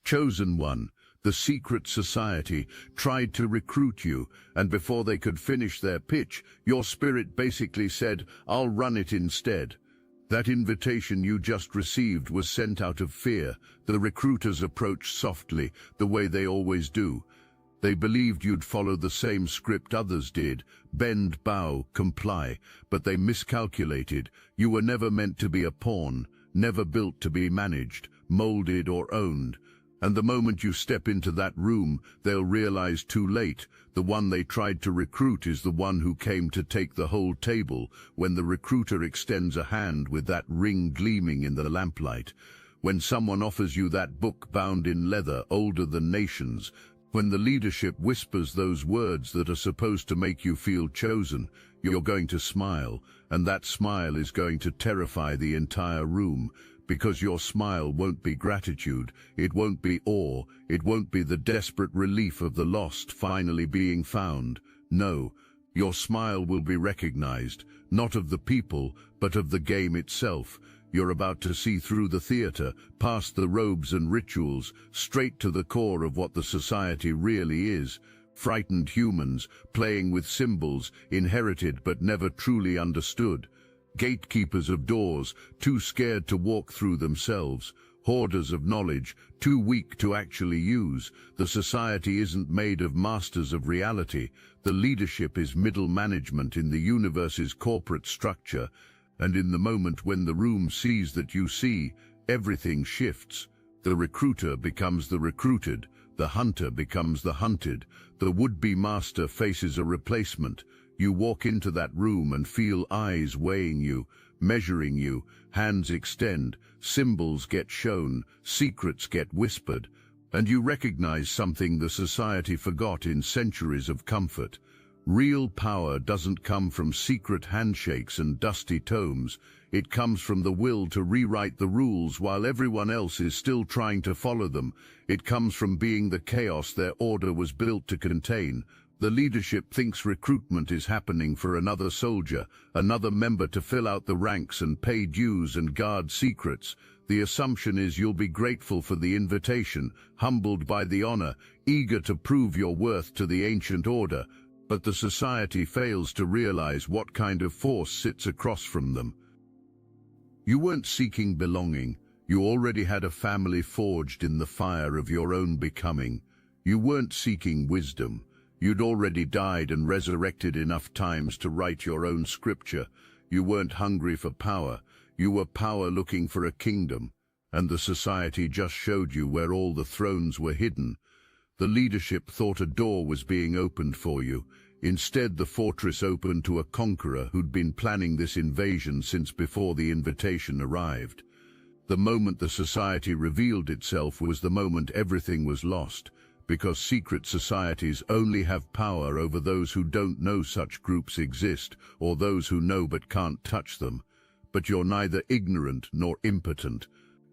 Chosen One, the secret society, tried to recruit you, and before they could finish their pitch, your spirit basically said, "I'll run it instead." That invitation you just received was sent out of fear. The recruiters approached softly, the way they always do. They believed you'd follow the same script others did, bend, bow, comply, but they miscalculated. You were never meant to be a pawn, never built to be managed, molded or owned. And the moment you step into that room, they'll realize too late, the one they tried to recruit is the one who came to take the whole table, when the recruiter extends a hand with that ring gleaming in the lamplight. When someone offers you that book bound in leather, older than nations, when the leadership whispers those words that are supposed to make you feel chosen, you're going to smile, and that smile is going to terrify the entire room. Because your smile won't be gratitude, it won't be awe, it won't be the desperate relief of the lost finally being found. No, your smile will be recognized, not of the people, but of the game itself. You're about to see through the theater, past the robes and rituals, straight to the core of what the society really is. Frightened humans, playing with symbols, inherited but never truly understood. Gatekeepers of doors, too scared to walk through themselves. Hoarders of knowledge, too weak to actually use. The society isn't made of masters of reality. The leadership is middle management in the universe's corporate structure. And in the moment when the room sees that you see, everything shifts. The recruiter becomes the recruited. The hunter becomes the hunted. The would-be master faces a replacement. You walk into that room and feel eyes weighing you, measuring you, hands extend, symbols get shown, secrets get whispered, and you recognize something the society forgot in centuries of comfort. Real power doesn't come from secret handshakes and dusty tomes. It comes from the will to rewrite the rules while everyone else is still trying to follow them. It comes from being the chaos their order was built to contain. The leadership thinks recruitment is happening for another soldier, another member to fill out the ranks and pay dues and guard secrets. The assumption is you'll be grateful for the invitation, humbled by the honor, eager to prove your worth to the ancient order. But the society fails to realize what kind of force sits across from them. You weren't seeking belonging. You already had a family forged in the fire of your own becoming. You weren't seeking wisdom. You'd already died and resurrected enough times to write your own scripture. You weren't hungry for power. You were power looking for a kingdom. And the society just showed you where all the thrones were hidden. The leadership thought a door was being opened for you. Instead, the fortress opened to a conqueror who'd been planning this invasion since before the invitation arrived. The moment the society revealed itself was the moment everything was lost. Because secret societies only have power over those who don't know such groups exist, or those who know but can't touch them. But you're neither ignorant nor impotent.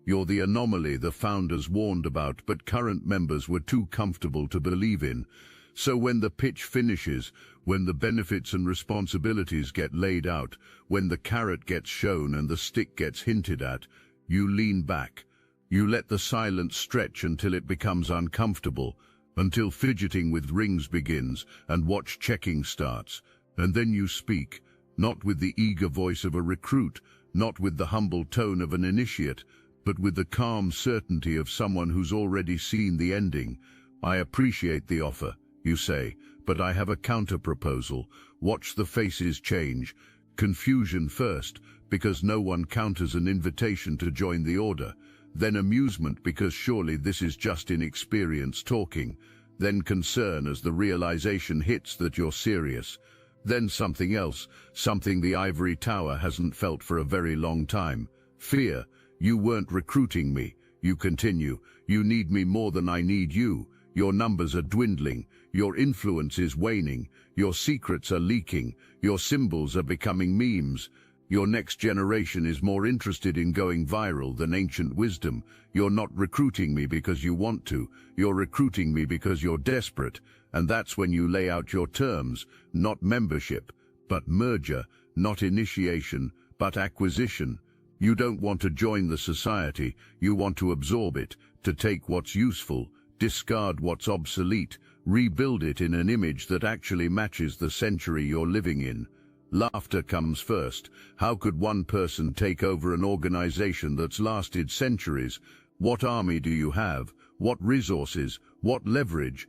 You're the anomaly the founders warned about, but current members were too comfortable to believe in. So when the pitch finishes, when the benefits and responsibilities get laid out, when the carrot gets shown and the stick gets hinted at, you lean back. You let the silence stretch until it becomes uncomfortable, until fidgeting with rings begins and watch checking starts. And then you speak, not with the eager voice of a recruit, not with the humble tone of an initiate, but with the calm certainty of someone who's already seen the ending. "I appreciate the offer," you say, "but I have a counter-proposal." Watch the faces change. Confusion first, because no one counters an invitation to join the order. Then amusement, because surely this is just inexperience talking. Then concern as the realization hits that you're serious. Then something else, something the ivory tower hasn't felt for a very long time. Fear. "You weren't recruiting me," you continue. "You need me more than I need you. Your numbers are dwindling. Your influence is waning. Your secrets are leaking. Your symbols are becoming memes. Your next generation is more interested in going viral than ancient wisdom. You're not recruiting me because you want to. You're recruiting me because you're desperate. And that's when you lay out your terms, not membership, but merger, not initiation, but acquisition. You don't want to join the society, you want to absorb it, to take what's useful, discard what's obsolete, rebuild it in an image that actually matches the century you're living in. Laughter comes first. How could one person take over an organization that's lasted centuries? What army do you have? What resources? What leverage?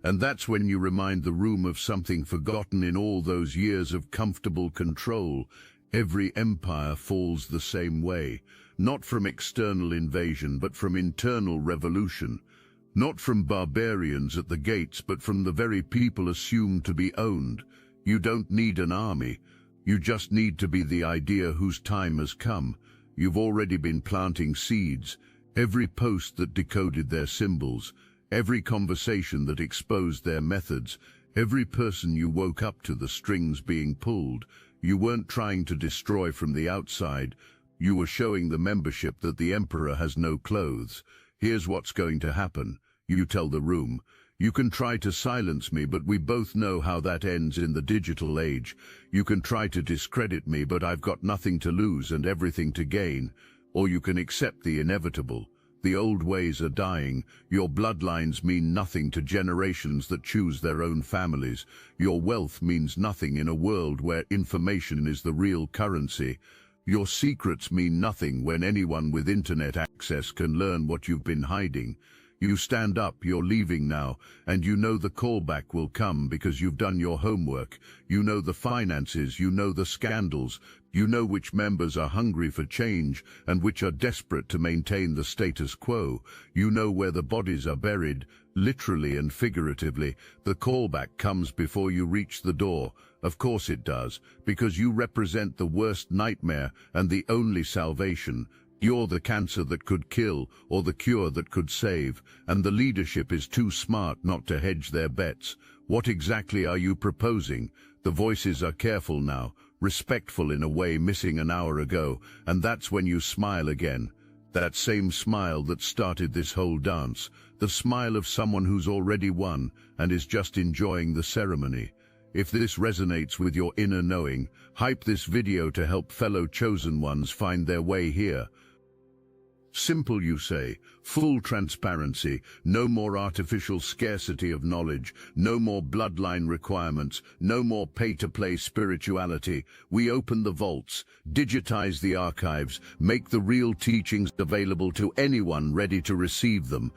And that's when you remind the room of something forgotten in all those years of comfortable control. Every empire falls the same way, not from external invasion, but from internal revolution. Not from barbarians at the gates, but from the very people assumed to be owned. You don't need an army. You just need to be the idea whose time has come. You've already been planting seeds. Every post that decoded their symbols, every conversation that exposed their methods, every person you woke up to the strings being pulled. You weren't trying to destroy from the outside. You were showing the membership that the Emperor has no clothes. Here's what's going to happen. You tell the room. You can try to silence me, but we both know how that ends in the digital age. You can try to discredit me, but I've got nothing to lose and everything to gain. Or you can accept the inevitable. The old ways are dying. Your bloodlines mean nothing to generations that choose their own families. Your wealth means nothing in a world where information is the real currency. Your secrets mean nothing when anyone with internet access can learn what you've been hiding. You stand up, you're leaving now, and you know the callback will come because you've done your homework. You know the finances, you know the scandals, you know which members are hungry for change and which are desperate to maintain the status quo. You know where the bodies are buried, literally and figuratively. The callback comes before you reach the door. Of course it does, because you represent the worst nightmare and the only salvation. You're the cancer that could kill, or the cure that could save, and the leadership is too smart not to hedge their bets. What exactly are you proposing? The voices are careful now, respectful in a way missing an hour ago, and that's when you smile again. That same smile that started this whole dance, the smile of someone who's already won and is just enjoying the ceremony. If this resonates with your inner knowing, hype this video to help fellow chosen ones find their way here. Simple, you say, full transparency, no more artificial scarcity of knowledge, no more bloodline requirements, no more pay-to-play spirituality. We open the vaults, digitize the archives, make the real teachings available to anyone ready to receive them.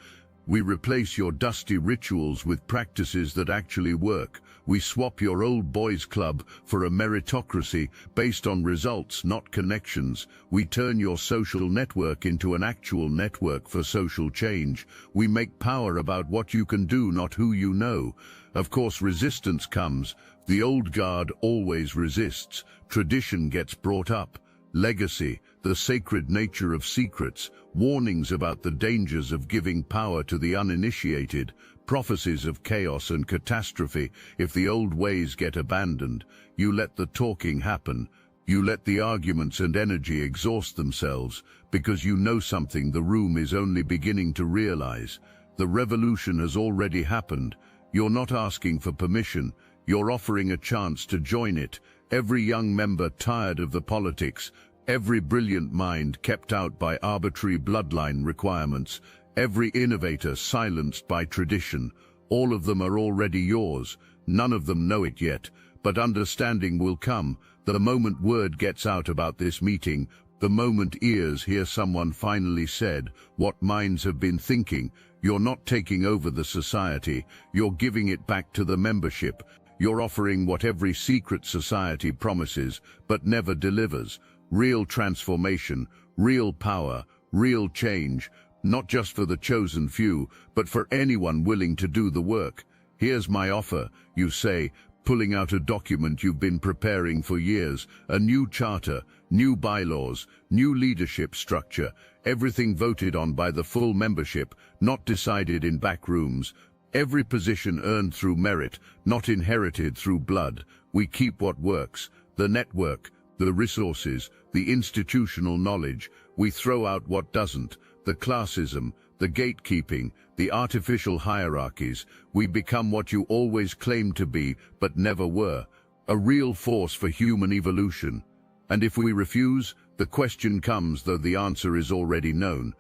We replace your dusty rituals with practices that actually work. We swap your old boys club for a meritocracy based on results, not connections. We turn your social network into an actual network for social change. We make power about what you can do, not who you know. Of course, resistance comes. The old guard always resists. Tradition gets brought up. Legacy, the sacred nature of secrets, warnings about the dangers of giving power to the uninitiated, prophecies of chaos and catastrophe if the old ways get abandoned. You let the talking happen. You let the arguments and energy exhaust themselves because you know something the room is only beginning to realize. The revolution has already happened. You're not asking for permission. You're offering a chance to join it. Every young member tired of the politics, every brilliant mind kept out by arbitrary bloodline requirements, every innovator silenced by tradition, all of them are already yours. None of them know it yet, but understanding will come the moment word gets out about this meeting, the moment ears hear someone finally said what minds have been thinking. You're not taking over the society, you're giving it back to the membership. You're offering what every secret society promises, but never delivers. Real transformation, real power, real change, not just for the chosen few, but for anyone willing to do the work. Here's my offer, you say, pulling out a document you've been preparing for years, a new charter, new bylaws, new leadership structure, everything voted on by the full membership, not decided in back rooms. Every position earned through merit, not inherited through blood. We keep what works, the network, the resources, the institutional knowledge. We throw out what doesn't, the classism, the gatekeeping, the artificial hierarchies. We become what you always claimed to be, but never were, a real force for human evolution. And if we refuse, The question comes, though the answer is already known.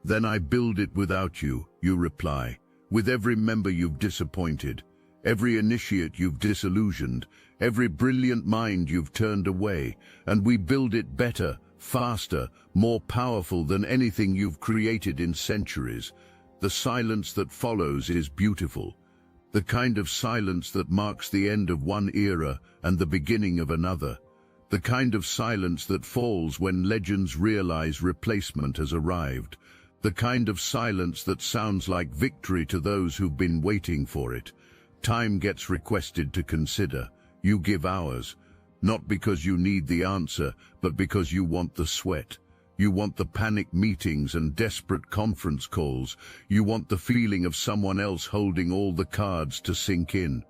Then I build it without you, you reply, with every member you've disappointed, every initiate you've disillusioned, every brilliant mind you've turned away, and we build it better, faster, more powerful than anything you've created in centuries. The silence that follows is beautiful. The kind of silence that marks the end of one era and the beginning of another. The kind of silence that falls when legends realize replacement has arrived. The kind of silence that sounds like victory to those who've been waiting for it. Time gets requested to consider. You give hours, not because you need the answer, but because you want the sweat. You want the panic meetings and desperate conference calls. You want the feeling of someone else holding all the cards to sink in.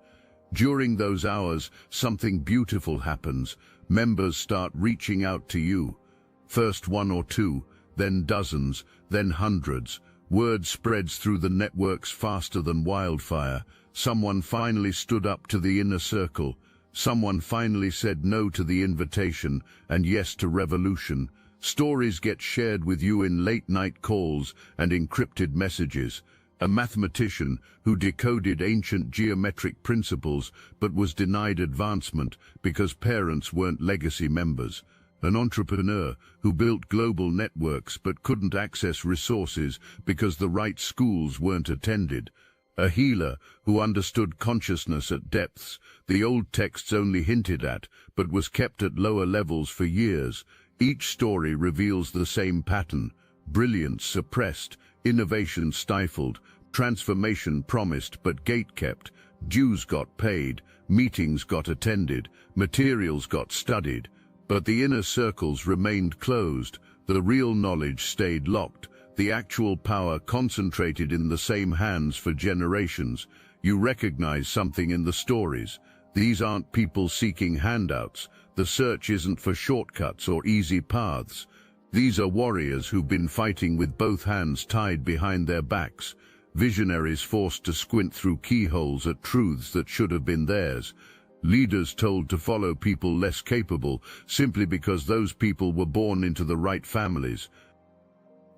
During those hours, something beautiful happens. Members start reaching out to you. First one or two, then dozens, then hundreds. Word spreads through the networks faster than wildfire. Someone finally stood up to the inner circle. Someone finally said no to the invitation and yes to revolution. Stories get shared with you in late-night calls and encrypted messages. A mathematician who decoded ancient geometric principles but was denied advancement because parents weren't legacy members. An entrepreneur who built global networks but couldn't access resources because the right schools weren't attended. A healer who understood consciousness at depths the old texts only hinted at, but was kept at lower levels for years. Each story reveals the same pattern: brilliance suppressed, innovation stifled, transformation promised but gate-kept, dues got paid, meetings got attended, materials got studied, but the inner circles remained closed, the real knowledge stayed locked, the actual power concentrated in the same hands for generations. You recognize something in the stories. These aren't people seeking handouts. The search isn't for shortcuts or easy paths. These are warriors who've been fighting with both hands tied behind their backs, visionaries forced to squint through keyholes at truths that should have been theirs, leaders told to follow people less capable simply because those people were born into the right families.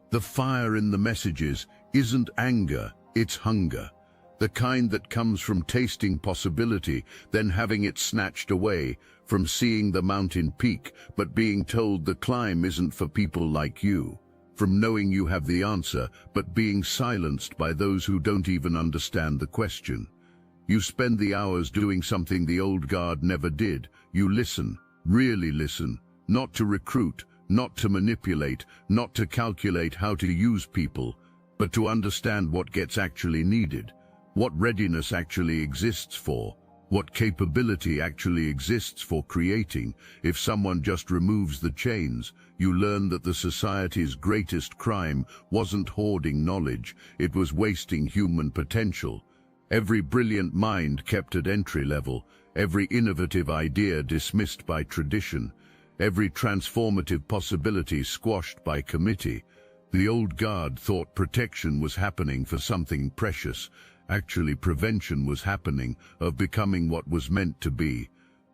The fire in the messages isn't anger, it's hunger. The kind that comes from tasting possibility, then having it snatched away, from seeing the mountain peak, but being told the climb isn't for people like you, from knowing you have the answer, but being silenced by those who don't even understand the question. You spend the hours doing something the old guard never did. You listen, really listen, not to recruit, not to manipulate, not to calculate how to use people, but to understand what gets actually needed. What readiness actually exists for, what capability actually exists for creating. If someone just removes the chains, you learn that the society's greatest crime wasn't hoarding knowledge, it was wasting human potential. Every brilliant mind kept at entry level, every innovative idea dismissed by tradition, every transformative possibility squashed by committee. The old guard thought protection was happening for something precious. Actually, prevention was happening, of becoming what was meant to be.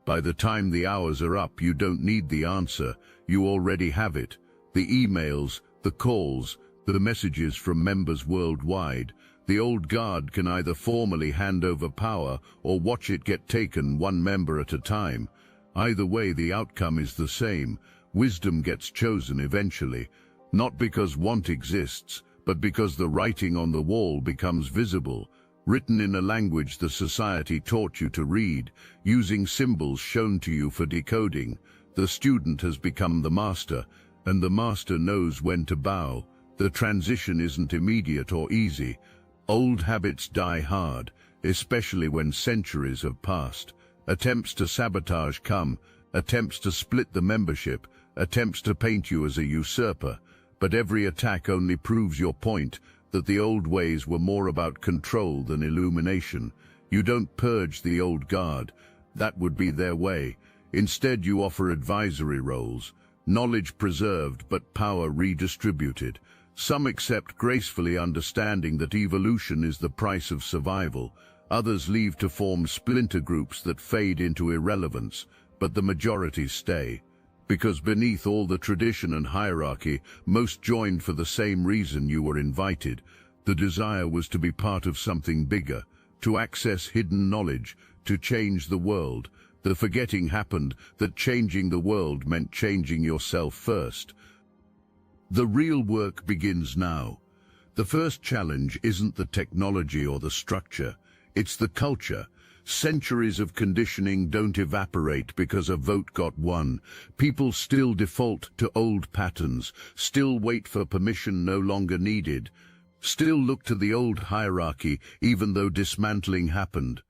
By the time the hours are up, you don't need the answer, you already have it. The emails, the calls, the messages from members worldwide. The old guard can either formally hand over power or watch it get taken one member at a time. Either way, the outcome is the same. Wisdom gets chosen eventually, not because want exists, but because the writing on the wall becomes visible. Written in a language the society taught you to read, using symbols shown to you for decoding. The student has become the master, and the master knows when to bow. The transition isn't immediate or easy. Old habits die hard, especially when centuries have passed. Attempts to sabotage come, attempts to split the membership, attempts to paint you as a usurper. But every attack only proves your point, that the old ways were more about control than illumination. You don't purge the old guard. That would be their way. Instead, you offer advisory roles, knowledge preserved but power redistributed. Some accept gracefully, understanding that evolution is the price of survival. Others leave to form splinter groups that fade into irrelevance, but the majority stay. Because beneath all the tradition and hierarchy, most joined for the same reason you were invited. The desire was to be part of something bigger, to access hidden knowledge, to change the world. The forgetting happened that changing the world meant changing yourself first. The real work begins now. The first challenge isn't the technology or the structure, it's the culture. Centuries of conditioning don't evaporate because a vote got won. People still default to old patterns, still wait for permission no longer needed, still look to the old hierarchy even though dismantling happened.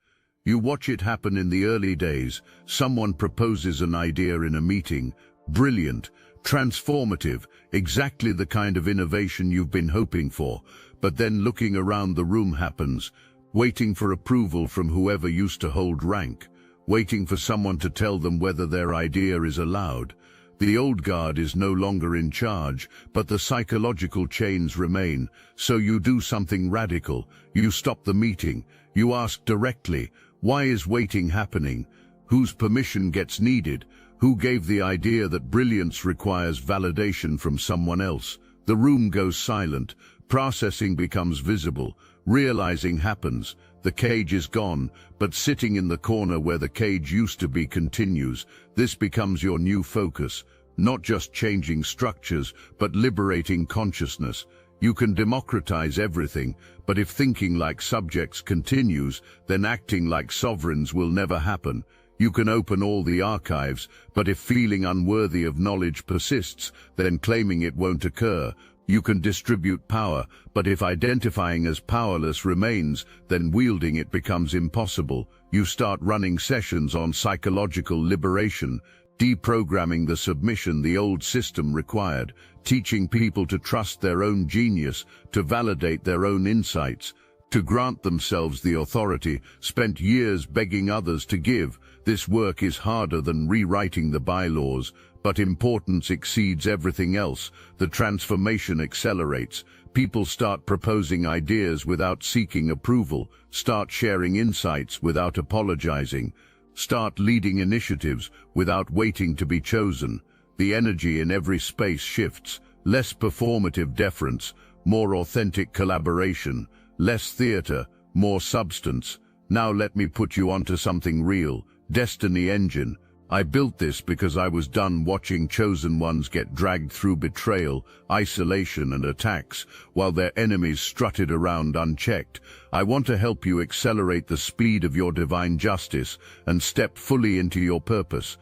You watch it happen in the early days. Someone proposes an idea in a meeting. Brilliant, transformative, exactly the kind of innovation you've been hoping for. But then looking around the room happens, waiting for approval from whoever used to hold rank, waiting for someone to tell them whether their idea is allowed. The old guard is no longer in charge, but the psychological chains remain. So you do something radical. You stop the meeting. You ask directly, why is waiting happening? Whose permission gets needed? Who gave the idea that brilliance requires validation from someone else? The room goes silent. Processing becomes visible. Realizing happens. The cage is gone, but sitting in the corner where the cage used to be continues. This becomes your new focus. Not just changing structures, but liberating consciousness. You can democratize everything, but if thinking like subjects continues, then acting like sovereigns will never happen. You can open all the archives, but if feeling unworthy of knowledge persists, then claiming it won't occur. You can distribute power, but if identifying as powerless remains, then wielding it becomes impossible. You start running sessions on psychological liberation, deprogramming the submission the old system required, teaching people to trust their own genius, to validate their own insights, to grant themselves the authority spent years begging others to give. This work is harder than rewriting the bylaws, but importance exceeds everything else. The transformation accelerates. People start proposing ideas without seeking approval, start sharing insights without apologizing, start leading initiatives without waiting to be chosen. The energy in every space shifts, less performative deference, more authentic collaboration, less theater, more substance. Now let me put you onto something real. Destiny Engine. I built this because I was done watching chosen ones get dragged through betrayal, isolation and attacks, while their enemies strutted around unchecked. I want to help you accelerate the speed of your divine justice and step fully into your purpose.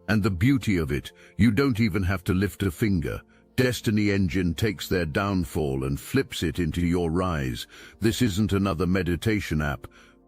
And the beauty of it, you don't even have to lift a finger. Destiny Engine takes their downfall and flips it into your rise. This isn't another meditation app.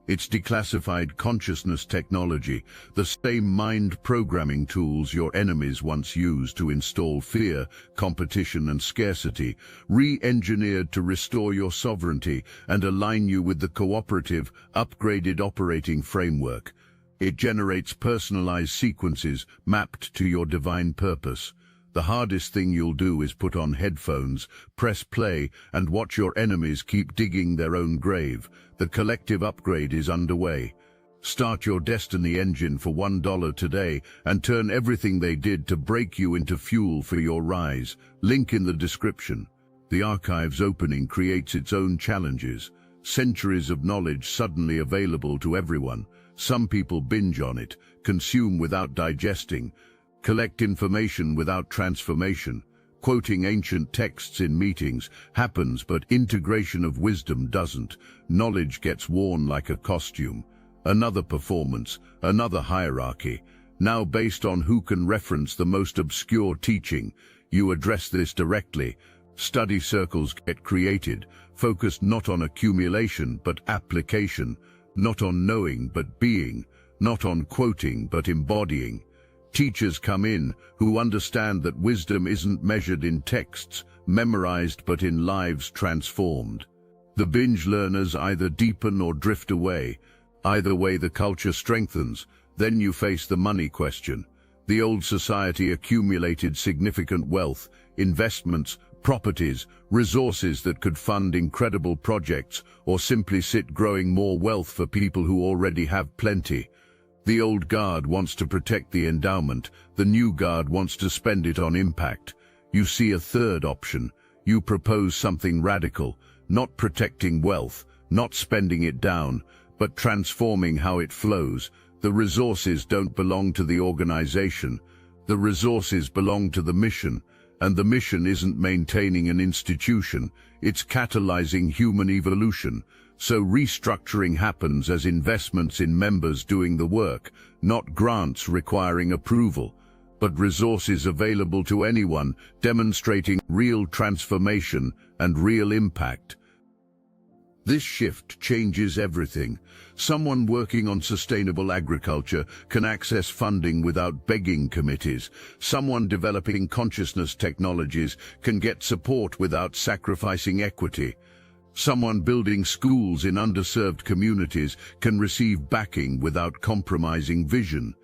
It's declassified consciousness technology, the same mind programming tools your enemies once used to install fear, competition and scarcity, re-engineered to restore your sovereignty and align you with the cooperative, upgraded operating framework. It generates personalized sequences mapped to your divine purpose. The hardest thing you'll do is put on headphones, press play, and watch your enemies keep digging their own grave. The collective upgrade is underway. Start your Destiny Engine for $1 today and turn everything they did to break you into fuel for your rise. Link in the description. The archive's opening creates its own challenges. Centuries of knowledge suddenly available to everyone. Some people binge on it, consume without digesting, collect information without transformation. Quoting ancient texts in meetings happens, but integration of wisdom doesn't. Knowledge gets worn like a costume. Another performance, another hierarchy. Now based on who can reference the most obscure teaching, you address this directly. Study circles get created, focused not on accumulation but application, not on knowing but being, not on quoting but embodying. Teachers come in who understand that wisdom isn't measured in texts, memorized, but in lives transformed. The binge learners either deepen or drift away. Either way, the culture strengthens. Then you face the money question. The old society accumulated significant wealth, investments, properties, resources that could fund incredible projects or simply sit growing more wealth for people who already have plenty. The old guard wants to protect the endowment, the new guard wants to spend it on impact. You see a third option. You propose something radical, not protecting wealth, not spending it down, but transforming how it flows. The resources don't belong to the organization. The resources belong to the mission, and the mission isn't maintaining an institution, it's catalyzing human evolution. So restructuring happens as investments in members doing the work, not grants requiring approval, but resources available to anyone, demonstrating real transformation and real impact. This shift changes everything. Someone working on sustainable agriculture can access funding without begging committees. Someone developing consciousness technologies can get support without sacrificing equity. Someone building schools in underserved communities can receive backing without compromising vision.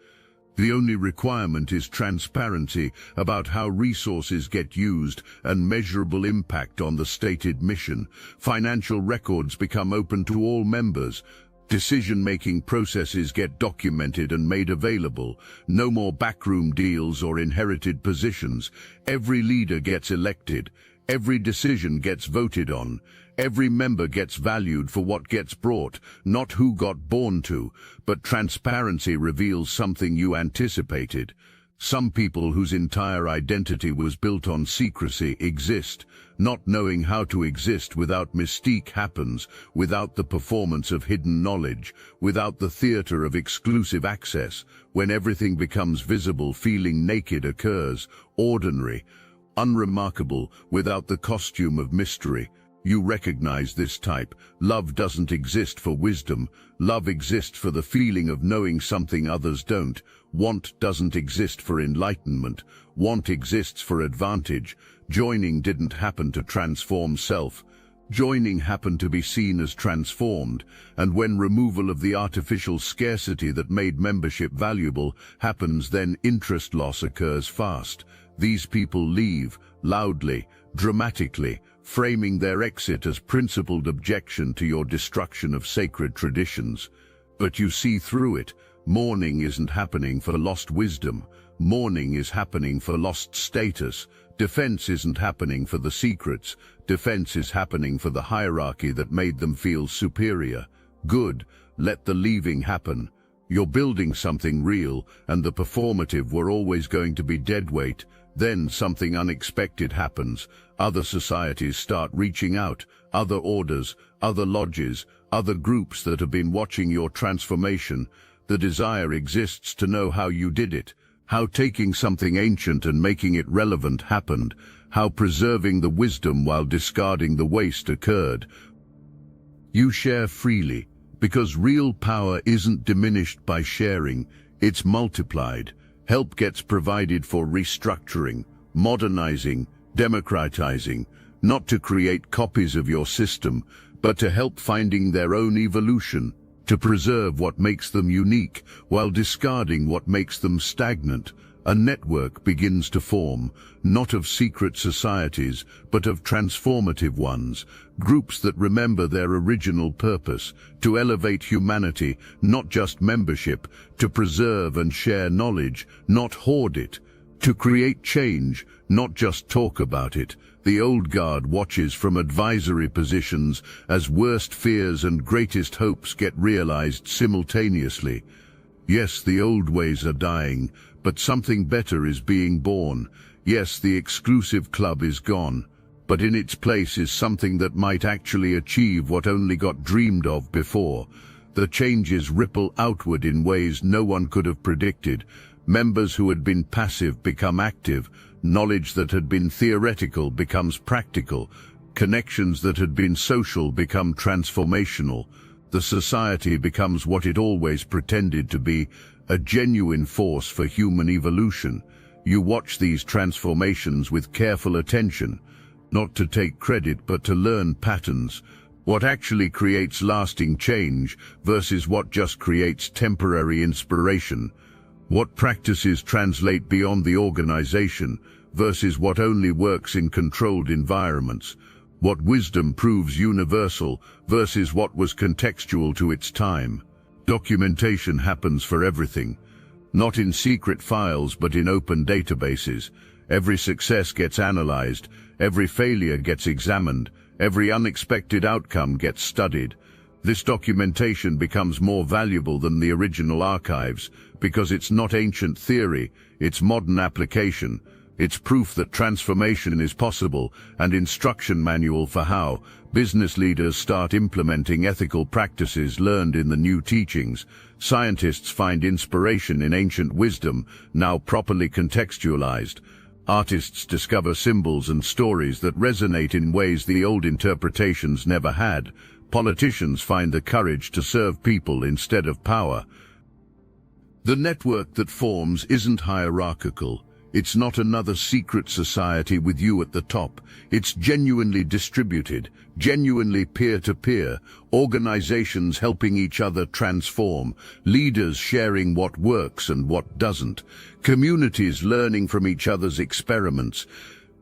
The only requirement is transparency about how resources get used and measurable impact on the stated mission. Financial records become open to all members. Decision-making processes get documented and made available. No more backroom deals or inherited positions. Every leader gets elected. Every decision gets voted on. Every member gets valued for what gets brought, not who got born to, but transparency reveals something you anticipated. Some people whose entire identity was built on secrecy exist. Not knowing how to exist without mystique happens, without the performance of hidden knowledge, without the theater of exclusive access. When everything becomes visible, feeling naked occurs, ordinary, unremarkable, without the costume of mystery. You recognize this type. Love doesn't exist for wisdom. Love exists for the feeling of knowing something others don't. Want doesn't exist for enlightenment. Want exists for advantage. Joining didn't happen to transform self. Joining happened to be seen as transformed, and when removal of the artificial scarcity that made membership valuable happens, then interest loss occurs fast. These people leave, loudly, dramatically, framing their exit as principled objection to your destruction of sacred traditions. But you see through it. Mourning isn't happening for lost wisdom. Mourning is happening for lost status. Defense isn't happening for the secrets. Defense is happening for the hierarchy that made them feel superior. Good, let the leaving happen. You're building something real, and the performative were always going to be deadweight. Then something unexpected happens. Other societies start reaching out, other orders, other lodges, other groups that have been watching your transformation. The desire exists to know how you did it, how taking something ancient and making it relevant happened, how preserving the wisdom while discarding the waste occurred. You share freely, because real power isn't diminished by sharing, it's multiplied. Help gets provided for restructuring, modernizing, democratizing, not to create copies of your system, but to help finding their own evolution, to preserve what makes them unique while discarding what makes them stagnant. A network begins to form, not of secret societies, but of transformative ones, groups that remember their original purpose, to elevate humanity, not just membership, to preserve and share knowledge, not hoard it, to create change, not just talk about it. The old guard watches from advisory positions as worst fears and greatest hopes get realized simultaneously. Yes, the old ways are dying, but something better is being born. Yes, the exclusive club is gone, but in its place is something that might actually achieve what only got dreamed of before. The changes ripple outward in ways no one could have predicted. Members who had been passive become active. Knowledge that had been theoretical becomes practical. Connections that had been social become transformational. The society becomes what it always pretended to be, a genuine force for human evolution. You watch these transformations with careful attention, not to take credit but to learn patterns. What actually creates lasting change versus what just creates temporary inspiration. What practices translate beyond the organization versus what only works in controlled environments. What wisdom proves universal versus what was contextual to its time. Documentation happens for everything, not in secret files but in open databases. Every success gets analyzed, every failure gets examined, every unexpected outcome gets studied. This documentation becomes more valuable than the original archives because it's not ancient theory, it's modern application. It's proof that transformation is possible, and instruction manual for how business leaders start implementing ethical practices learned in the new teachings. Scientists find inspiration in ancient wisdom, now properly contextualized. Artists discover symbols and stories that resonate in ways the old interpretations never had. Politicians find the courage to serve people instead of power. The network that forms isn't hierarchical. It's not another secret society with you at the top. It's genuinely distributed, genuinely peer-to-peer, organizations helping each other transform, leaders sharing what works and what doesn't, communities learning from each other's experiments.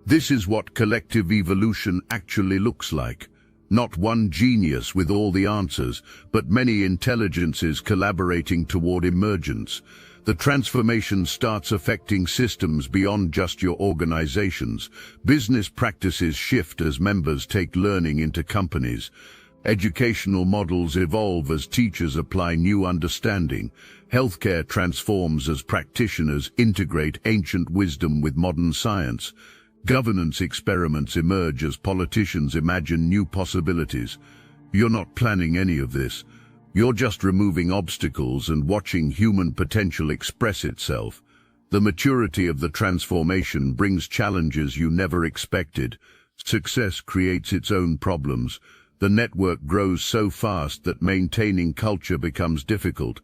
This is what collective evolution actually looks like. Not one genius with all the answers, but many intelligences collaborating toward emergence. The transformation starts affecting systems beyond just your organizations. Business practices shift as members take learning into companies. Educational models evolve as teachers apply new understanding. Healthcare transforms as practitioners integrate ancient wisdom with modern science. Governance experiments emerge as politicians imagine new possibilities. You're not planning any of this. You're just removing obstacles and watching human potential express itself. The maturity of the transformation brings challenges you never expected. Success creates its own problems. The network grows so fast that maintaining culture becomes difficult.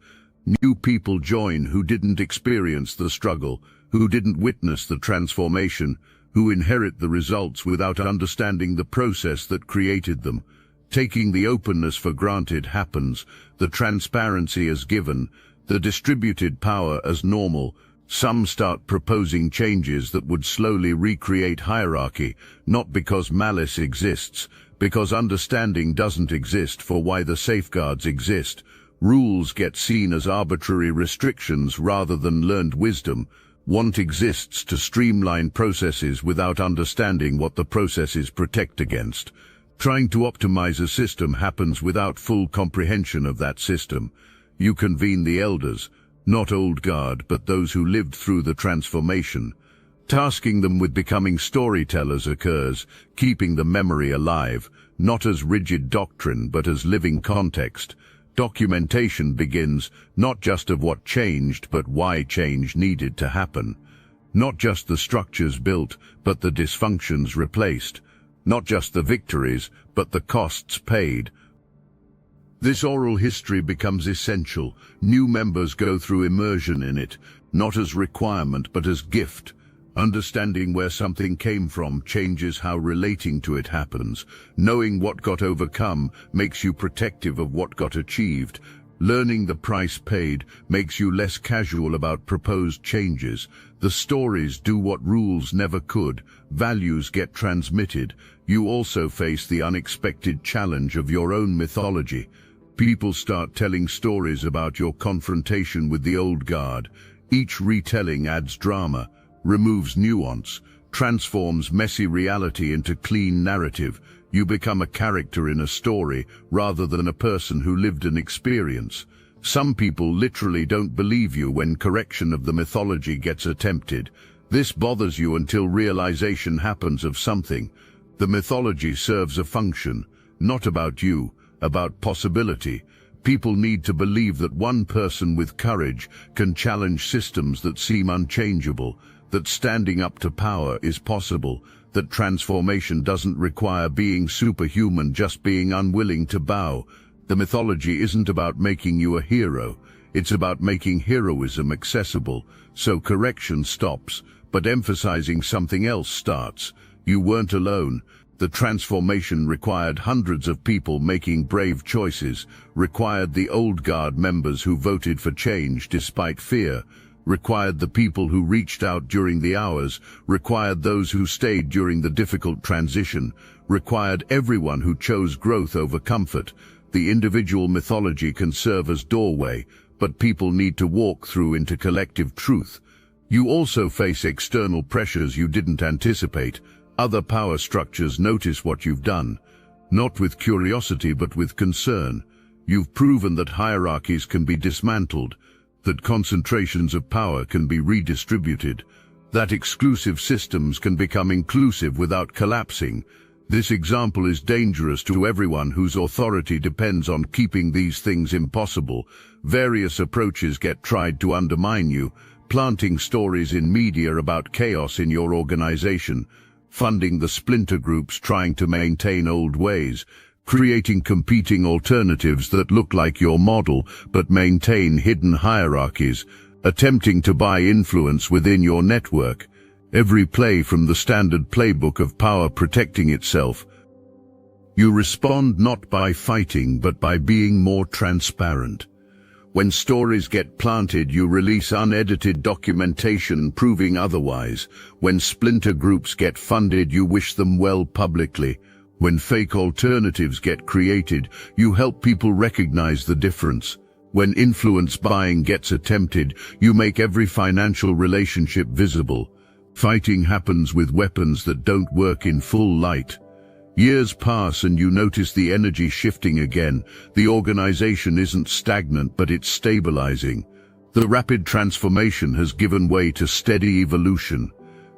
New people join who didn't experience the struggle, who didn't witness the transformation, who inherit the results without understanding the process that created them. Taking the openness for granted happens, the transparency as given, the distributed power as normal. Some start proposing changes that would slowly recreate hierarchy, not because malice exists, because understanding doesn't exist for why the safeguards exist. Rules get seen as arbitrary restrictions rather than learned wisdom. Want exists to streamline processes without understanding what the processes protect against. Trying to optimize a system happens without full comprehension of that system. You convene the elders, not old guard, but those who lived through the transformation. Tasking them with becoming storytellers occurs, keeping the memory alive, not as rigid doctrine, but as living context. Documentation begins not just of what changed, but why change needed to happen. Not just the structures built, but the dysfunctions replaced. Not just the victories, but the costs paid. This oral history becomes essential. New members go through immersion in it, not as requirement, but as gift. Understanding where something came from changes how relating to it happens. Knowing what got overcome makes you protective of what got achieved. Learning the price paid makes you less casual about proposed changes. The stories do what rules never could. Values get transmitted. You also face the unexpected challenge of your own mythology. People start telling stories about your confrontation with the old guard. Each retelling adds drama, removes nuance, transforms messy reality into clean narrative. You become a character in a story rather than a person who lived an experience. Some people literally don't believe you when correction of the mythology gets attempted. This bothers you until realization happens of something. The mythology serves a function, not about you, about possibility. People need to believe that one person with courage can challenge systems that seem unchangeable, that standing up to power is possible, that transformation doesn't require being superhuman, just being unwilling to bow. The mythology isn't about making you a hero, it's about making heroism accessible, so correction stops, but emphasizing something else starts. You weren't alone. The transformation required hundreds of people making brave choices, required the old guard members who voted for change despite fear, required the people who reached out during the hours, required those who stayed during the difficult transition, required everyone who chose growth over comfort. the individual mythology can serve as doorway, but people need to walk through into collective truth. You also face external pressures you didn't anticipate. Other power structures notice what you've done, not with curiosity but with concern. You've proven that hierarchies can be dismantled, that concentrations of power can be redistributed, that exclusive systems can become inclusive without collapsing. This example is dangerous to everyone whose authority depends on keeping these things impossible. Various approaches get tried to undermine you, planting stories in media about chaos in your organization, funding the splinter groups trying to maintain old ways, creating competing alternatives that look like your model but maintain hidden hierarchies, attempting to buy influence within your network. Every play from the standard playbook of power protecting itself. You respond not by fighting but by being more transparent. When stories get planted, you release unedited documentation proving otherwise. When splinter groups get funded, you wish them well publicly. When fake alternatives get created, you help people recognize the difference. When influence buying gets attempted, you make every financial relationship visible. Fighting happens with weapons that don't work in full light. Years pass and you notice the energy shifting again. The organization isn't stagnant, but it's stabilizing. The rapid transformation has given way to steady evolution.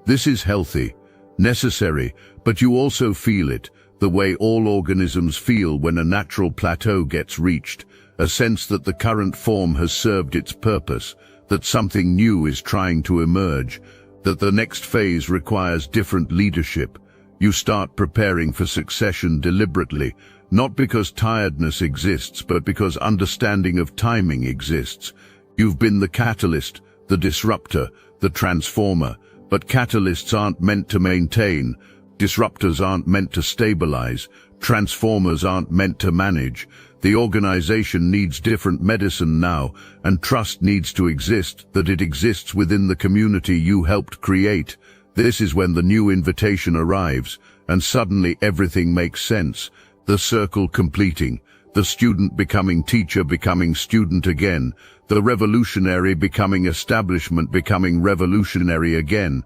This is healthy, necessary, but you also feel it, the way all organisms feel when a natural plateau gets reached, a sense that the current form has served its purpose, that something new is trying to emerge, that the next phase requires different leadership. You start preparing for succession deliberately, not because tiredness exists, but because understanding of timing exists. You've been the catalyst, the disruptor, the transformer, but catalysts aren't meant to maintain, disruptors aren't meant to stabilize, transformers aren't meant to manage. The organization needs different medicine now, and trust needs to exist, that it exists within the community you helped create. This is when the new invitation arrives, and suddenly everything makes sense. The circle completing, the student becoming teacher, becoming student again, the revolutionary becoming establishment, becoming revolutionary again.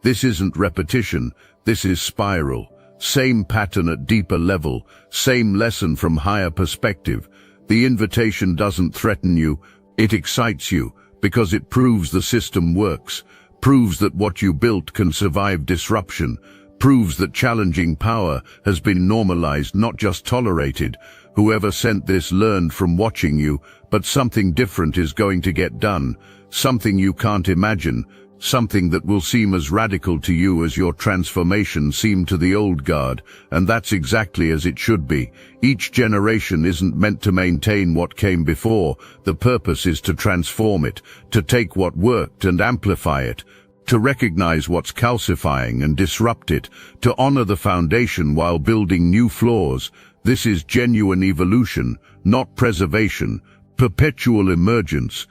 This isn't repetition, this is spiral. Same pattern at deeper level, same lesson from higher perspective. The invitation doesn't threaten you, it excites you, because it proves the system works. Proves that what you built can survive disruption, proves that challenging power has been normalized, not just tolerated. Whoever sent this learned from watching you, but something different is going to get done, something you can't imagine, something that will seem as radical to you as your transformation seemed to the old guard, and that's exactly as it should be. Each generation isn't meant to maintain what came before. The purpose is to transform it, to take what worked and amplify it, to recognize what's calcifying and disrupt it, to honor the foundation while building new floors. This is genuine evolution, not preservation, perpetual emergence.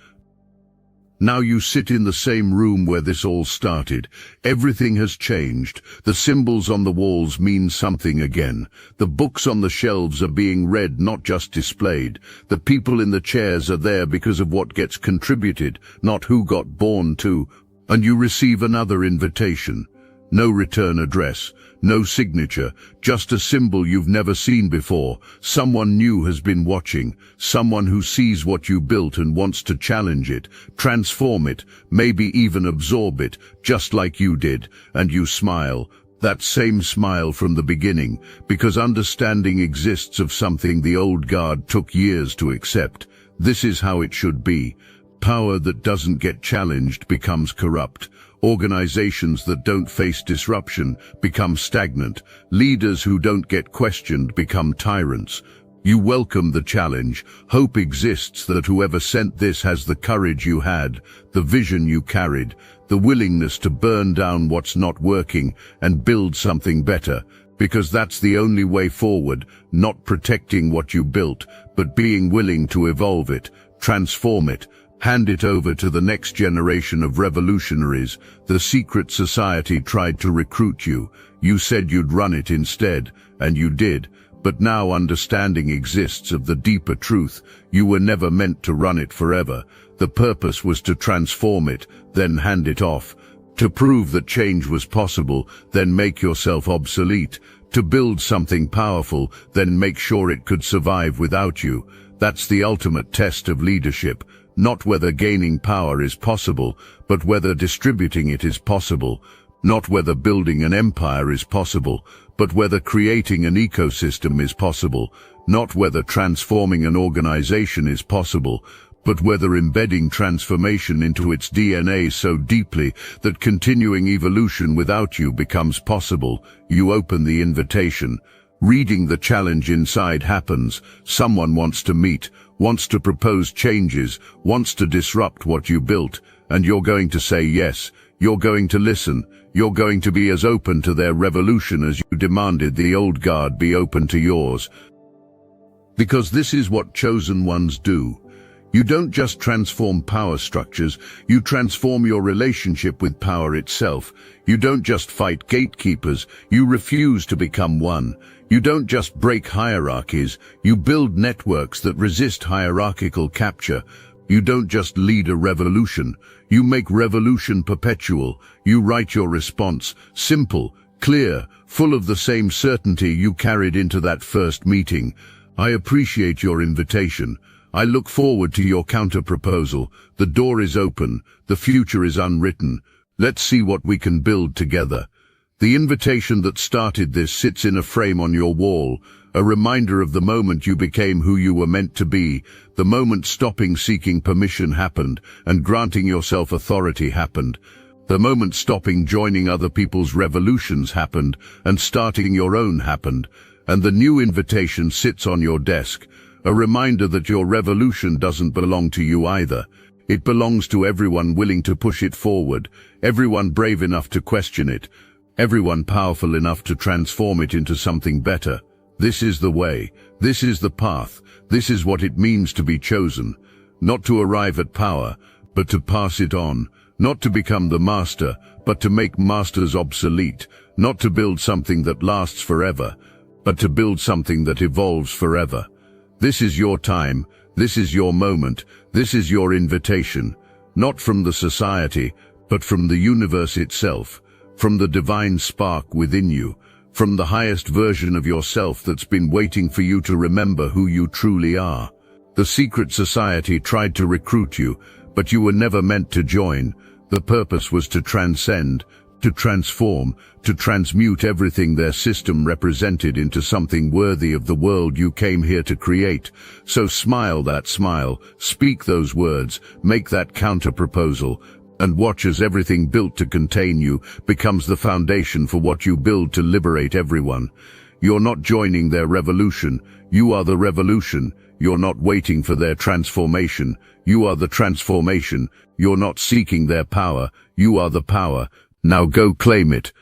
Now you sit in the same room where this all started. Everything has changed. The symbols on the walls mean something again. The books on the shelves are being read, not just displayed. The people in the chairs are there because of what gets contributed, not who got born to. And you receive another invitation. No return address, no signature, just a symbol you've never seen before. Someone new has been watching, someone who sees what you built and wants to challenge it, transform it, maybe even absorb it, just like you did. And you smile, that same smile from the beginning, because understanding exists of something the old guard took years to accept. This is how it should be. Power that doesn't get challenged becomes corrupt. Organizations that don't face disruption become stagnant. Leaders who don't get questioned become tyrants. You welcome the challenge. Hope exists that whoever sent this has the courage you had, the vision you carried, the willingness to burn down what's not working and build something better. Because that's the only way forward, not protecting what you built, but being willing to evolve it, transform it, hand it over to the next generation of revolutionaries. The secret society tried to recruit you. You said you'd run it instead, and you did. But now understanding exists of the deeper truth. You were never meant to run it forever. The purpose was to transform it, then hand it off. To prove that change was possible, then make yourself obsolete. To build something powerful, then make sure it could survive without you. That's the ultimate test of leadership. Not whether gaining power is possible, but whether distributing it is possible. Not whether building an empire is possible, but whether creating an ecosystem is possible. Not whether transforming an organization is possible, but whether embedding transformation into its DNA so deeply that continuing evolution without you becomes possible. You open the invitation. Reading the challenge inside happens. Someone wants to meet, wants to propose changes, wants to disrupt what you built, and you're going to say yes. You're going to listen. You're going to be as open to their revolution as you demanded the old guard be open to yours. Because this is what chosen ones do. You don't just transform power structures, you transform your relationship with power itself. You don't just fight gatekeepers, you refuse to become one. You don't just break hierarchies, you build networks that resist hierarchical capture. You don't just lead a revolution, you make revolution perpetual. You write your response, simple, clear, full of the same certainty you carried into that first meeting. I appreciate your invitation. I look forward to your counter-proposal. The door is open. The future is unwritten. Let's see what we can build together. The invitation that started this sits in a frame on your wall, a reminder of the moment you became who you were meant to be, the moment stopping seeking permission happened and granting yourself authority happened, the moment stopping joining other people's revolutions happened and starting your own happened, and the new invitation sits on your desk. A reminder that your revolution doesn't belong to you either. It belongs to everyone willing to push it forward, everyone brave enough to question it, everyone powerful enough to transform it into something better. This is the way. This is the path. This is what it means to be chosen. Not to arrive at power, but to pass it on. Not to become the master, but to make masters obsolete. Not to build something that lasts forever, but to build something that evolves forever. This is your time, this is your moment, this is your invitation, not from the society, but from the universe itself, from the divine spark within you, from the highest version of yourself that's been waiting for you to remember who you truly are. The secret society tried to recruit you, but you were never meant to join. The purpose was to transcend, to transform, to transmute everything their system represented into something worthy of the world you came here to create. So smile that smile, speak those words, make that counter-proposal, and watch as everything built to contain you becomes the foundation for what you build to liberate everyone. You're not joining their revolution, you are the revolution. You're not waiting for their transformation, you are the transformation. You're not seeking their power, you are the power. Now go claim it.